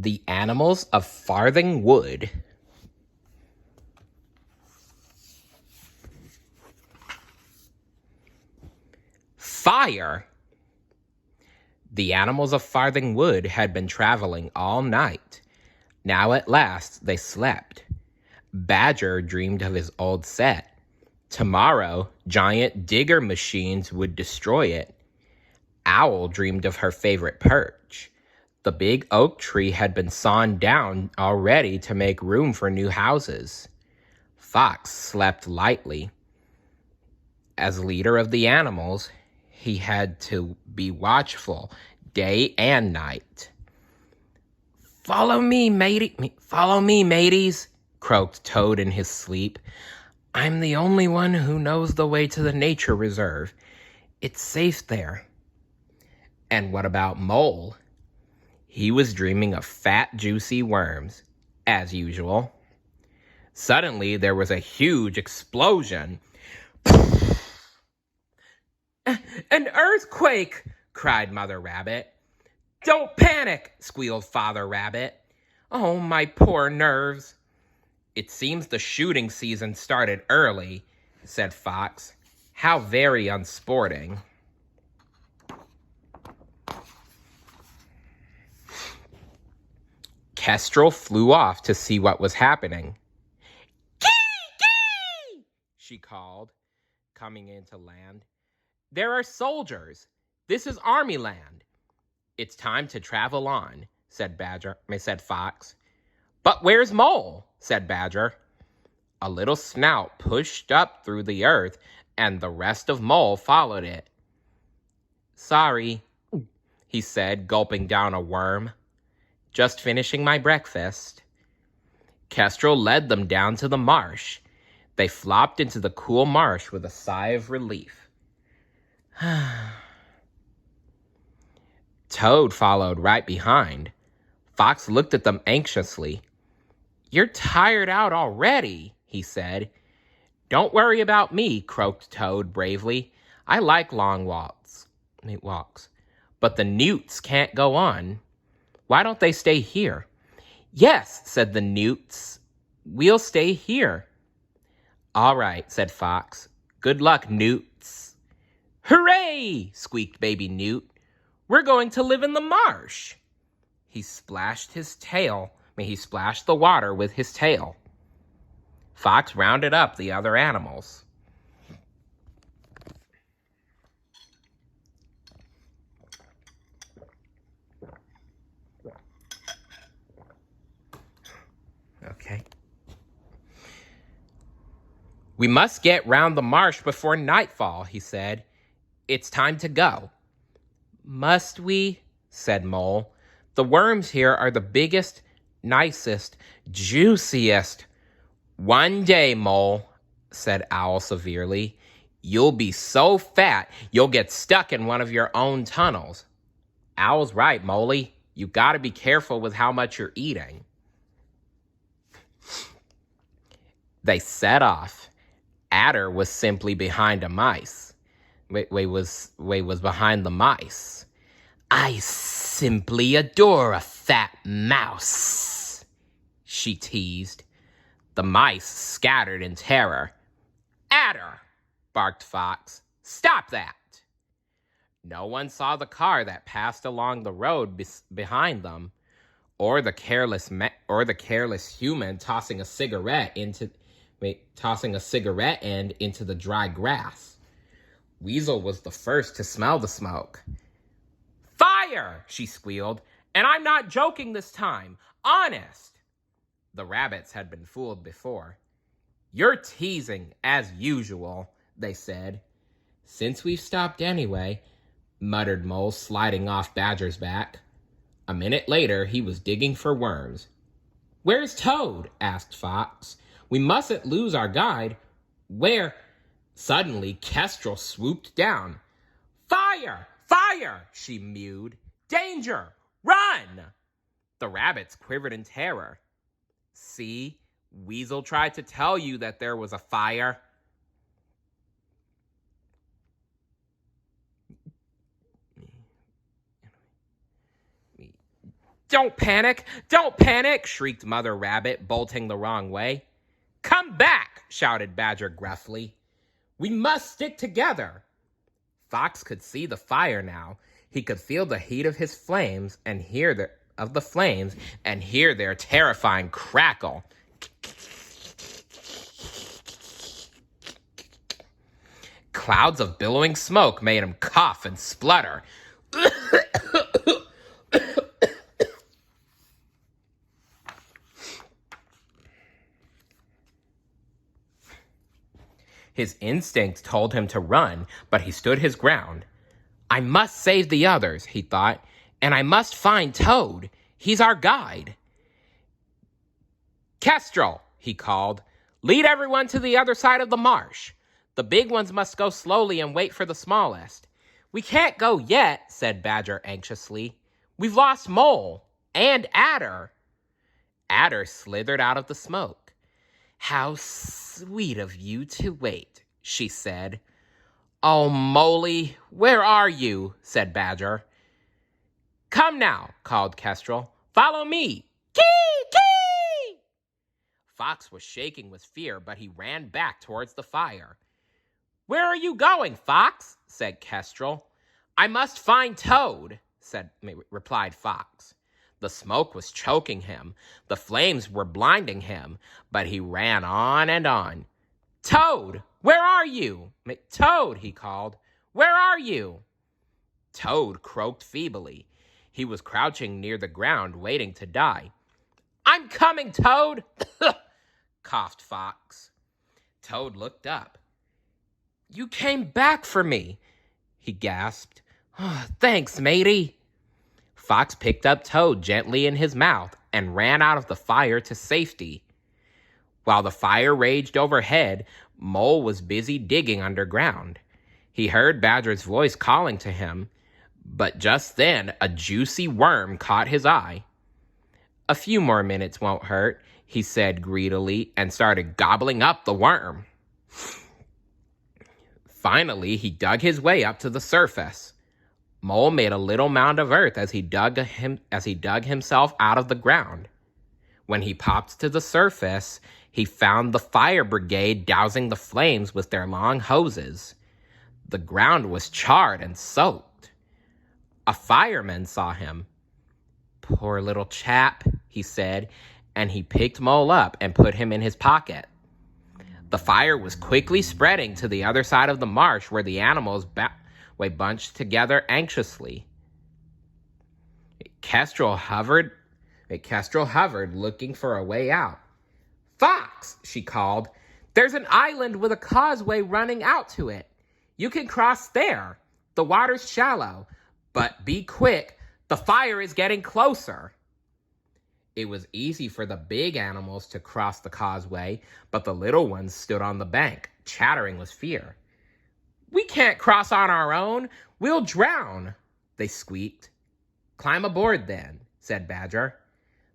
The Animals of Farthing Wood. Fire! The animals of Farthing Wood had been traveling all night. Now at last they slept. Badger dreamed of his old set. Tomorrow, giant digger machines would destroy it. Owl dreamed of her favorite perch. The big oak tree had been sawn down already to make room for new houses. Fox slept lightly. As leader of the animals, he had to be watchful day and night. Follow me, mateys, croaked Toad in his sleep. I'm the only one who knows the way to the nature reserve. It's safe there. And what about Mole? He was dreaming of fat, juicy worms, as usual. Suddenly, there was a huge explosion. An earthquake! Cried Mother Rabbit. Don't panic, squealed Father Rabbit. Oh, my poor nerves. It seems the shooting season started early, said Fox. How very unsporting. Kestrel flew off to see what was happening. Kee! Kee! She called, coming into land. There are soldiers. This is army land. It's time to travel on, said Fox. But where's Mole? Said Badger. A little snout pushed up through the earth, and the rest of Mole followed it. Sorry, he said, gulping down a worm. Just finishing my breakfast. Kestrel led them down to the marsh. They flopped into the cool marsh with a sigh of relief. Toad followed right behind. Fox looked at them anxiously. You're tired out already, he said. Don't worry about me, croaked Toad bravely. I like long walks. But the newts can't go on. Why don't they stay here? Yes, said the newts. We'll stay here. All right, said Fox. Good luck, newts. Hooray! Squeaked baby Newt. We're going to live in the marsh. He splashed the water with his tail. Fox rounded up the other animals. Okay. We must get round the marsh before nightfall, he said. It's time to go. Must we? Said Mole. The worms here are the biggest, nicest, juiciest. One day, Mole, said Owl severely, you'll be so fat you'll get stuck in one of your own tunnels. Owl's right, Moley. You gotta be careful with how much you're eating. They set off. Adder was simply behind a mice. Was behind the mice. I simply adore a fat mouse, she teased. The mice scattered in terror. Adder, barked Fox. Stop that. No one saw the car that passed along the road behind them, or the careless human tossing a cigarette end into the dry grass. Weasel was the first to smell the smoke. Fire! She squealed. And I'm not joking this time. Honest. The rabbits had been fooled before. You're teasing, as usual, they said. Since we've stopped anyway, muttered Mole, sliding off Badger's back. A minute later, he was digging for worms. Where's Toad? Asked Fox. We mustn't lose our guide. Where? Suddenly, Kestrel swooped down. Fire! Fire! She mewed. Danger! Run! The rabbits quivered in terror. See? Weasel tried to tell you that there was a fire. Don't panic! Don't panic! Shrieked Mother Rabbit, bolting the wrong way. Come back! Shouted Badger gruffly. We must stick together. Fox could see the fire now. He could feel the heat of his flames and hear their terrifying crackle. Clouds of billowing smoke made him cough and splutter. His instinct told him to run, but he stood his ground. I must save the others, he thought, and I must find Toad. He's our guide. Kestrel, he called, lead everyone to the other side of the marsh. The big ones must go slowly and wait for the smallest. We can't go yet, said Badger anxiously. We've lost Mole and Adder. Adder slithered out of the smoke. How sweet of you to wait, she said. Oh, Moley, where are you? Said Badger. Come now, called Kestrel. Follow me. Kee, kee! Fox was shaking with fear, but he ran back towards the fire. Where are you going, Fox? Said Kestrel. I must find Toad, replied Fox. The smoke was choking him. The flames were blinding him, but he ran on and on. Toad, where are you? Toad, he called. Where are you? Toad croaked feebly. He was crouching near the ground, waiting to die. I'm coming, Toad, coughed Fox. Toad looked up. You came back for me, he gasped. Oh, thanks, matey. Fox picked up Toad gently in his mouth and ran out of the fire to safety. While the fire raged overhead, Mole was busy digging underground. He heard Badger's voice calling to him, but just then a juicy worm caught his eye. A few more minutes won't hurt, he said greedily, and started gobbling up the worm. Finally, he dug his way up to the surface. Mole made a little mound of earth as he dug himself out of the ground. When he popped to the surface, he found the fire brigade dousing the flames with their long hoses. The ground was charred and soaked. A fireman saw him. Poor little chap, he said, and he picked Mole up and put him in his pocket. The fire was quickly spreading to the other side of the marsh where the animals bunched together anxiously. Kestrel hovered looking for a way out. Fox, she called, there's an island with a causeway running out to it. You can cross there. The water's shallow, but be quick. The fire is getting closer. It was easy for the big animals to cross the causeway, but the little ones stood on the bank, chattering with fear. We can't cross on our own. We'll drown, they squeaked. Climb aboard then, said Badger.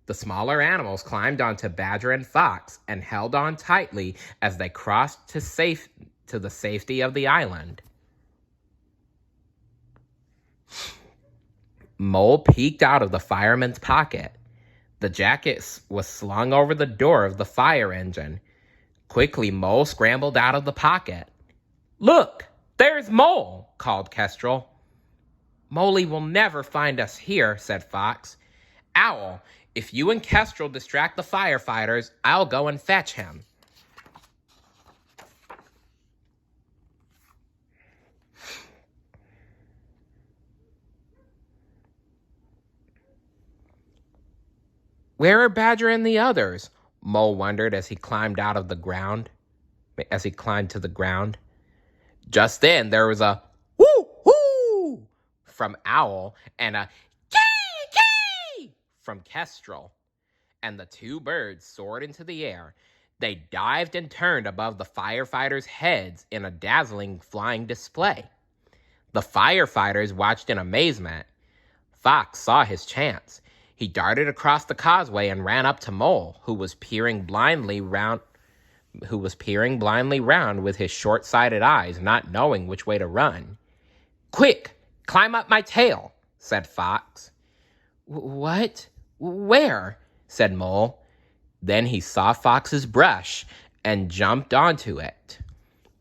The smaller animals climbed onto Badger and Fox and held on tightly as they crossed to the safety of the island. Mole peeked out of the fireman's pocket. The jacket was slung over the door of the fire engine. Quickly, Mole scrambled out of the pocket. Look, there's Mole, called Kestrel. Moley will never find us here, said Fox. Owl, if you and Kestrel distract the firefighters, I'll go and fetch him. Where are Badger and the others? Mole wondered as he climbed to the ground. Just then there was a whoo-hoo from Owl and a kee-kee from Kestrel, and the two birds soared into the air. They dived and turned above the firefighters' heads in a dazzling flying display. The firefighters watched in amazement. Fox saw his chance. He darted across the causeway and ran up to Mole, who was peering blindly round with his short-sighted eyes, not knowing which way to run. Quick, climb up my tail, said Fox. What? Where? Said Mole. Then he saw Fox's brush and jumped onto it.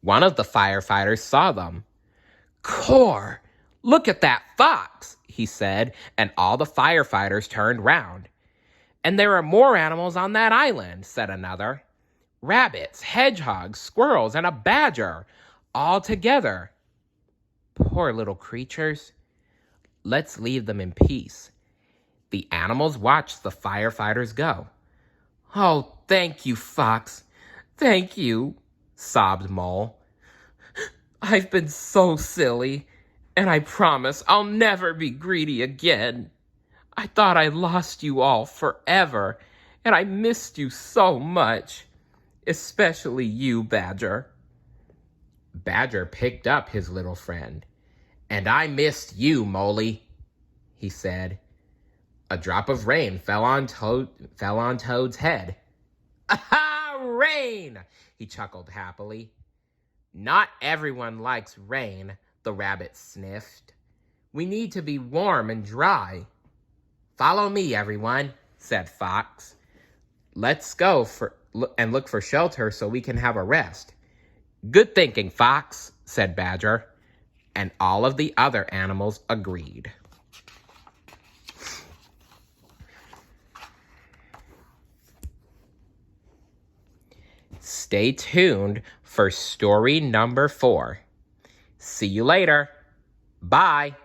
One of the firefighters saw them. Core, look at that fox, he said, and all the firefighters turned round. And there are more animals on that island, said another. Rabbits, hedgehogs, squirrels, and a badger, all together. Poor little creatures. Let's leave them in peace. The animals watched the firefighters go. Oh, thank you, Fox. Thank you, sobbed Mole. I've been so silly, and I promise I'll never be greedy again. I thought I lost you all forever, and I missed you so much, especially you, Badger. Badger picked up his little friend. And I missed you, Moley, he said. A drop of rain fell on Toad's head. Aha, rain! He chuckled happily. Not everyone likes rain, the rabbit sniffed. We need to be warm and dry. Follow me, everyone, said Fox. Let's go and look for shelter so we can have a rest. Good thinking, Fox, said Badger, and all of the other animals agreed. Stay tuned for story number 4. See you later. Bye.